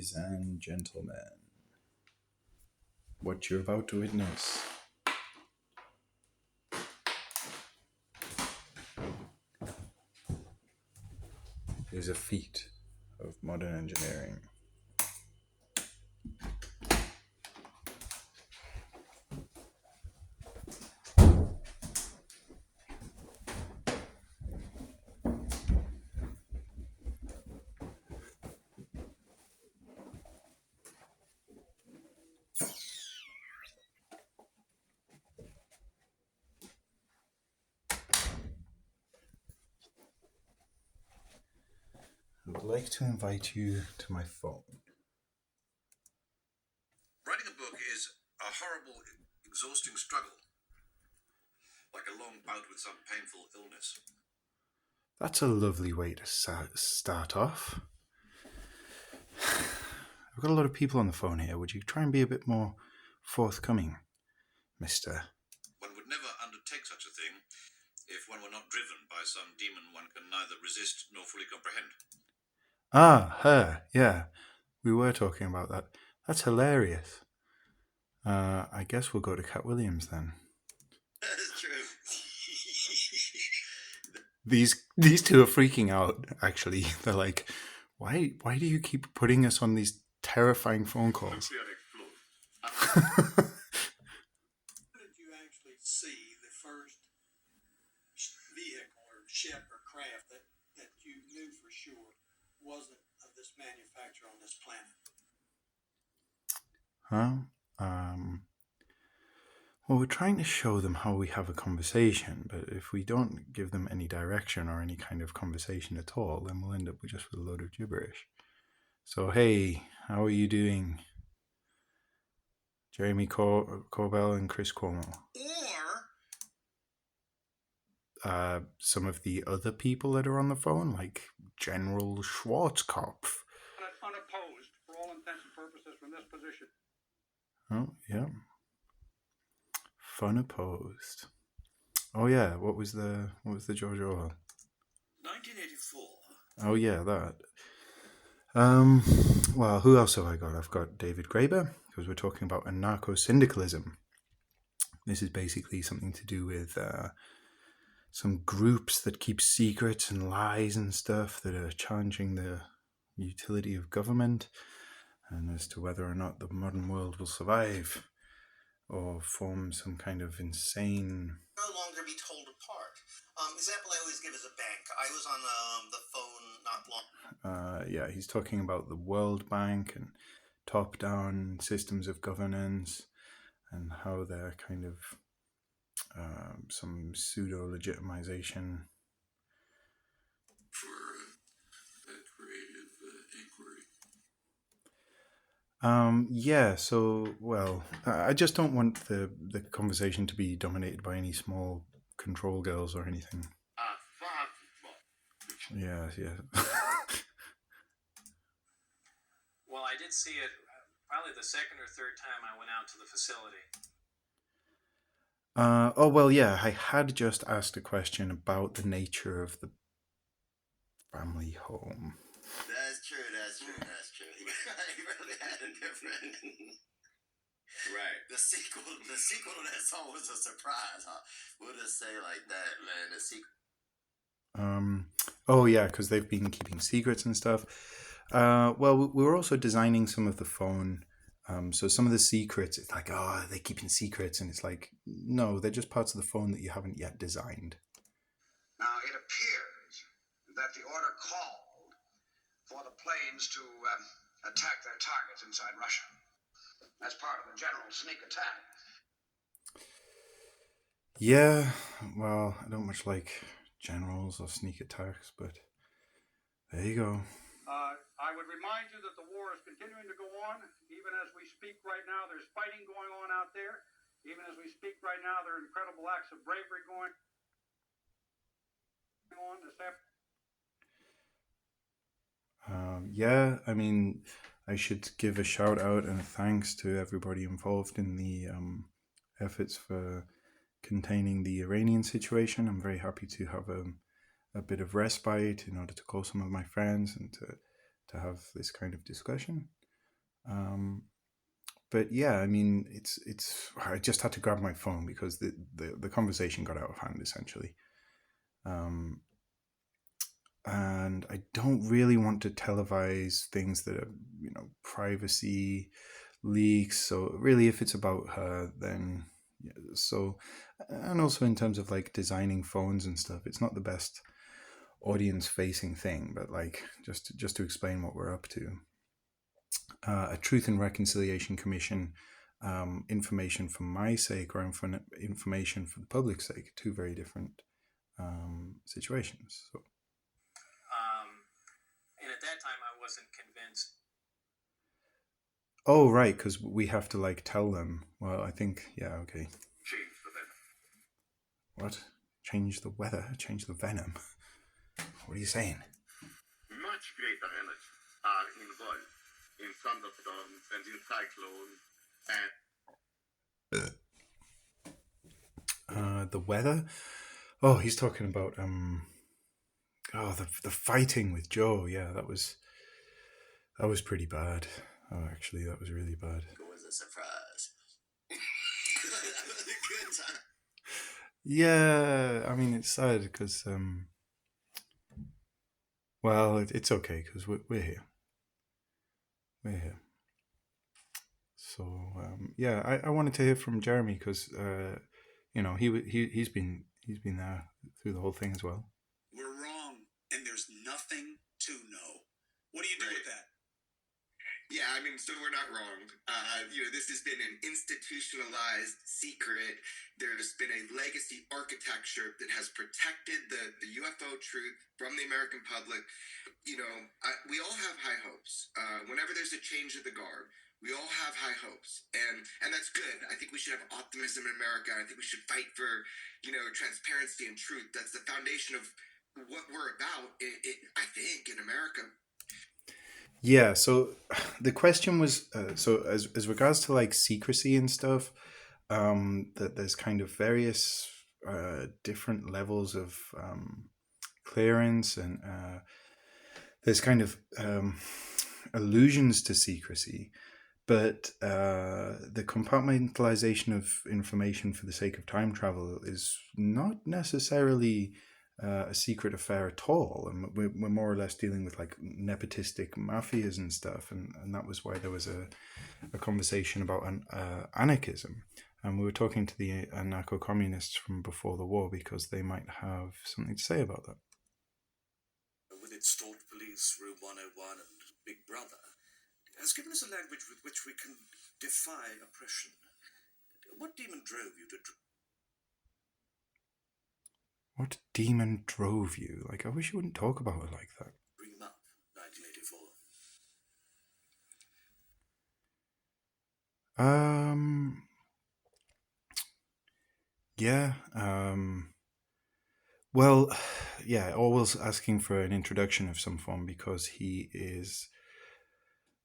Ladies and gentlemen, what you're about to witness is a feat of modern engineering. I would like to invite you to my phone. Writing a book is a horrible, exhausting struggle, like a long bout with some painful illness. That's a lovely way to start off. I've got a lot of people on the phone here. Would you try and be a bit more forthcoming, mister? One would never undertake such a thing if one were not driven by some demon one can neither resist nor fully comprehend. Ah, her, yeah. We were talking about that. That's hilarious. I guess we'll go to Cat Williams then. That's true. These two are freaking out, actually. They're like, why do you keep putting us on these terrifying phone calls? How did you actually see the first vehicle or ship or craft that you knew for sure wasn't of this manufacturer on this planet? Well, we're trying to show them how we have a conversation, but if we don't give them any direction or any kind of conversation at all, then we'll end up just with a load of gibberish. So, hey, how are you doing? Jeremy Corbell and Chris Cuomo. Or some of the other people that are on the phone, like General Schwarzkopf. Unopposed for all intents and purposes from this position. Oh, yeah. Fun opposed. Oh yeah, what was the George Orwell? 1984. Oh yeah, that. Well, who else have I got? I've got David Graeber, because we're talking about anarcho-syndicalism. This is basically something to do with some groups that keep secrets and lies and stuff that are challenging the utility of government and as to whether or not the modern world will survive or form some kind of insane... No longer be told apart. Example I always give is a bank. I was on the phone not long. Yeah, he's talking about the World Bank and top-down systems of governance and how they're kind of some pseudo-legitimization. For a creative inquiry. Yeah, so, well, I just don't want the conversation to be dominated by any small control girls or anything. Yes. Well, I did see it probably the second or third time I went out to the facility. Oh, well, yeah, I had just asked a question about the nature of the family home. That's true. He really had a different... Right. The sequel to that song was a surprise, huh? We'll just say like that, man. The sequel... Oh, yeah, because they've been keeping secrets and stuff. Well, we were also designing some of the phone. So some of the secrets, it's like, oh, they're keeping secrets. And it's like, no, they're just parts of the phone that you haven't yet designed. Now, it appears that the order called for the planes to attack their targets inside Russia. That's part of the general sneak attack. Yeah, well, I don't much like generals or sneak attacks, but there you go. I would remind you that the war is continuing to go on. Even as we speak right now, there's fighting going on out there. Even as we speak right now, there are incredible acts of bravery going on this afternoon. Yeah, I mean, I should give a shout out and thanks to everybody involved in the efforts for containing the Iranian situation. I'm very happy to have a bit of respite in order to call some of my friends and to have this kind of discussion. But yeah, I mean, it's. I just had to grab my phone because the conversation got out of hand essentially, and I don't really want to televise things that are privacy leaks. So really, if it's about her, then yeah, so. And also in terms of like designing phones and stuff, it's not the best audience facing thing, but like just to explain what we're up to. A Truth and Reconciliation Commission, information for my sake or information for the public's sake, two very different situations. So. And at that time, I wasn't convinced. Oh, right, because we have to like tell them. Well, I think, yeah, okay. Change the venom. What? Change the weather? Change the venom? What are you saying? Much greater energy are involved in thunderstorms and in cyclones and The weather? Oh, he's talking about the fighting with Joe. Yeah, that was pretty bad. Oh, actually, that was really bad. it was a surprise. Good time. Yeah, I mean, it's sad because, well, it's okay because we're here. We're here. So, yeah, I wanted to hear from Jeremy because, he's been there through the whole thing as well. We're wrong, and there's nothing to know. What do you do with that? Yeah, I mean, so we're not wrong. This has been an institutionalized secret. There's been a legacy architecture that has protected the UFO truth from the American public. We all have high hopes. Whenever there's a change of the guard, we all have high hopes, and that's good. I think we should have optimism in America. I think we should fight for, transparency and truth. That's the foundation of what we're about. I think in America. Yeah, so the question was so as regards to like secrecy and stuff, that there's kind of various different levels of clearance, and there's kind of allusions to secrecy, but the compartmentalization of information for the sake of time travel is not necessarily a secret affair at all, and we're more or less dealing with like nepotistic mafias and stuff, and that was why there was a conversation about anarchism, and we were talking to the anarcho-communists from before the war because they might have something to say about that. With its stalked police, Room 101 and Big Brother, it has given us a language with which we can defy oppression. What demon drove you to... What demon drove you? Like, I wish you wouldn't talk about it like that. Bring him up, 1984. Yeah. Well, yeah, always asking for an introduction of some form because he is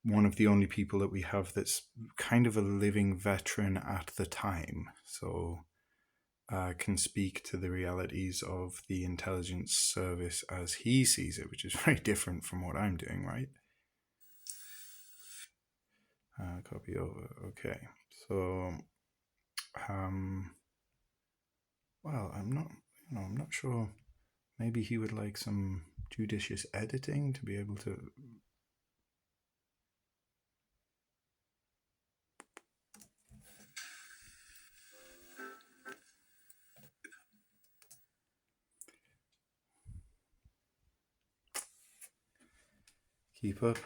one of the only people that we have that's kind of a living veteran at the time. So can speak to the realities of the intelligence service as he sees it, which is very different from what I'm doing, right? Copy over. Okay. So, well, I'm not sure. Maybe he would like some judicious editing to be able to. Keep up.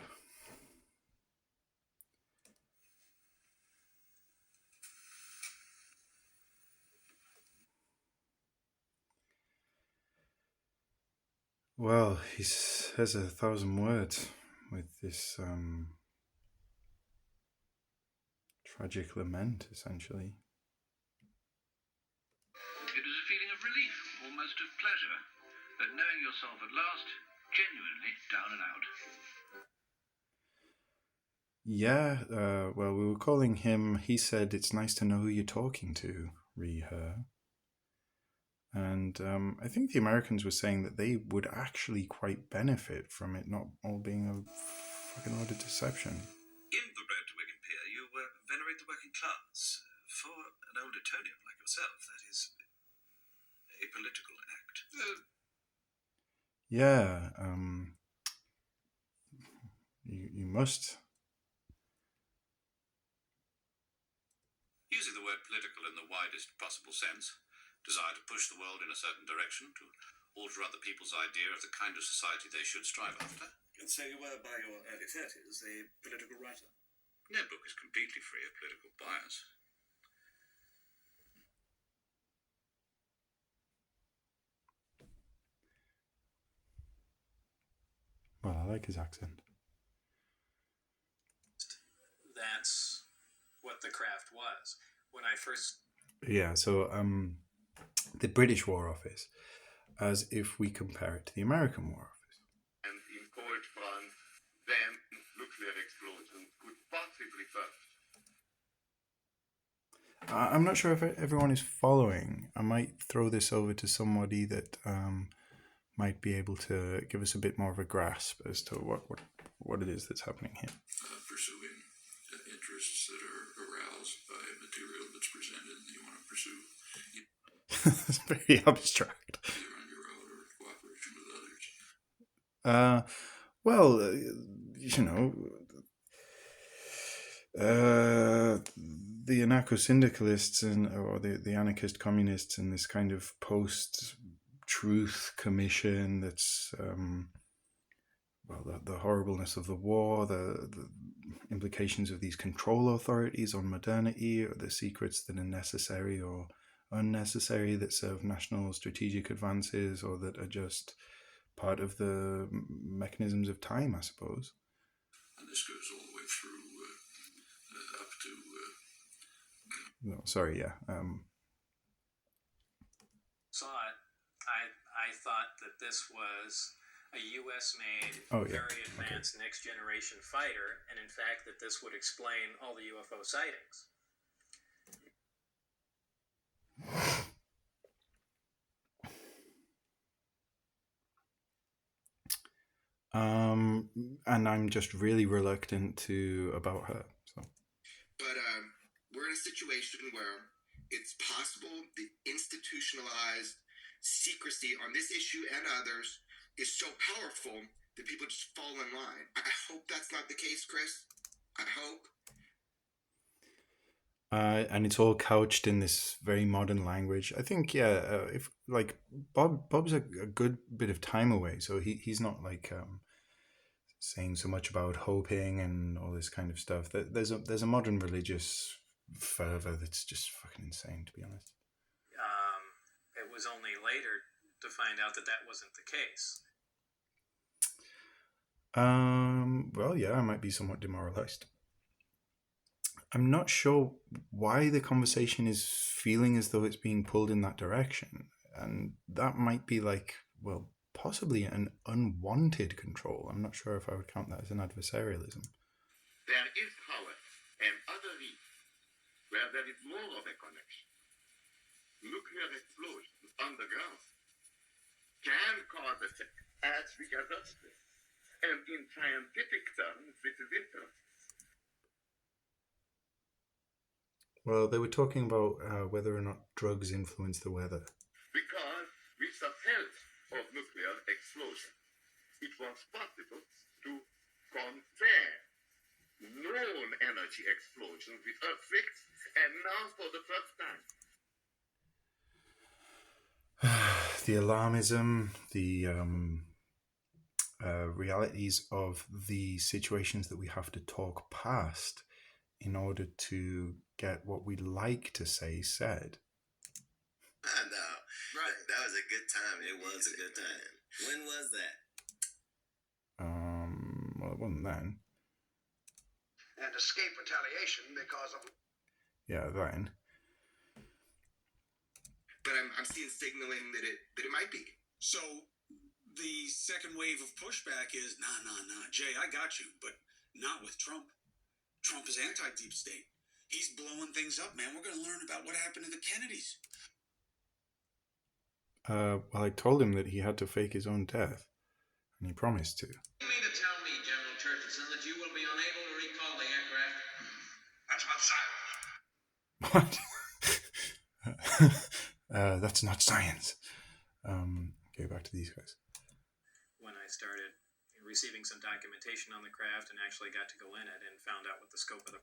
Well, he says 1,000 words with this tragic lament, essentially. It was a feeling of relief, almost of pleasure, at knowing yourself at last genuinely down and out. Yeah, well, we were calling him, he said, it's nice to know who you're talking to, her. And I think the Americans were saying that they would actually quite benefit from it not all being a fucking load of deception. In the red working class. For an old Etonian like yourself, that is a political act. Yeah, you must. Using the word political in the widest possible sense, desire to push the world in a certain direction, to alter other people's idea of the kind of society they should strive after. And so you were, by your early 30s, a political writer? No book is completely free of political bias. Well, I like his accent. That's what the craft was. When I first... Yeah, so the British War Office, as if we compare it to the American War Office. And in cold front, then nuclear explosion could possibly first. I'm not sure if everyone is following. I might throw this over to somebody that might be able to give us a bit more of a grasp as to what it is that's happening here. Pursuing interests that are aroused by material that's presented and you want to pursue. It's very abstract. Either on your own or in cooperation with others. Well, the anarcho-syndicalists or the anarchist communists and this kind of post-truth commission that's the horribleness of the war, the implications of these control authorities on modernity, or the secrets that are necessary or unnecessary that serve national strategic advances or that are just part of the mechanisms of time, I suppose. And this goes all the way through up to... No, sorry, yeah. Saw it. I thought that this was a U.S.-made, very advanced next-generation fighter, and in fact that this would explain all the UFO sightings. And I'm just really reluctant about her. So. But we're in a situation where it's possible the institutionalized secrecy on this issue and others is so powerful that people just fall in line. I hope that's not the case, Chris. I hope. And it's all couched in this very modern language. I think, if like Bob's a good bit of time away, so he's not like saying so much about hoping and all this kind of stuff. There's a modern religious fervor that's just fucking insane, to be honest. It was only later to find out that wasn't the case. Well, yeah, I might be somewhat demoralized. I'm not sure why the conversation is feeling as though it's being pulled in that direction. And that might be possibly an unwanted control. I'm not sure if I would count that as an adversarialism. There is, however, another reason where there is more of a connection. Nuclear explosions underground can cause effect as we adjust it. And in scientific terms, this is interesting. Well, they were talking about whether or not drugs influence the weather. Because with the help of nuclear explosion, it was possible to compare known energy explosions with earthquakes, and now for the first time. The alarmism, the realities of the situations that we have to talk past in order to get what we'd like to say said. I know. Right. That was a good time. It was a good time. When was that? Well, it wasn't then. And escape retaliation because of... Yeah, then. But I'm seeing signaling that it might be. So the second wave of pushback is, nah, Jay, I got you, but not with Trump. Trump is anti-deep state. He's blowing things up, man. We're going to learn about what happened to the Kennedys. Well, I told him that he had to fake his own death, and he promised to. You mean to tell me, General Churchison, that you will be unable to recall the aircraft? That's what silence. What? That's not science. Okay, back to these guys. When I started receiving some documentation on the craft and actually got to go in it and found out what the scope of the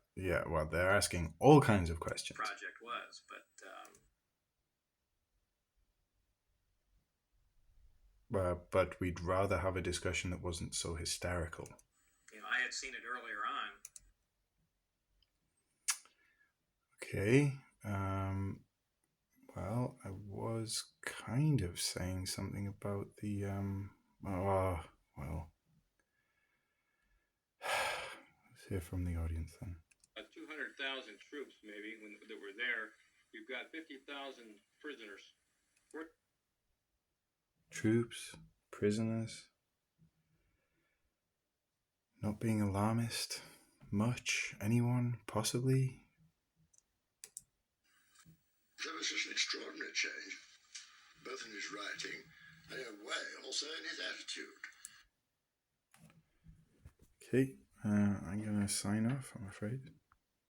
well, they're asking all kinds of questions. Project was, but we'd rather have a discussion that wasn't so hysterical. I had seen it earlier on. Okay. Well, I was kind of saying something about the well. Let's hear from the audience then. 200,000 troops, maybe, that were there. You've got 50,000 prisoners. Troops, prisoners. Not being alarmist. Much? Anyone? Possibly? There was just an extraordinary change, both in his writing and in a way also in his attitude. Okay, I'm going to sign off, I'm afraid.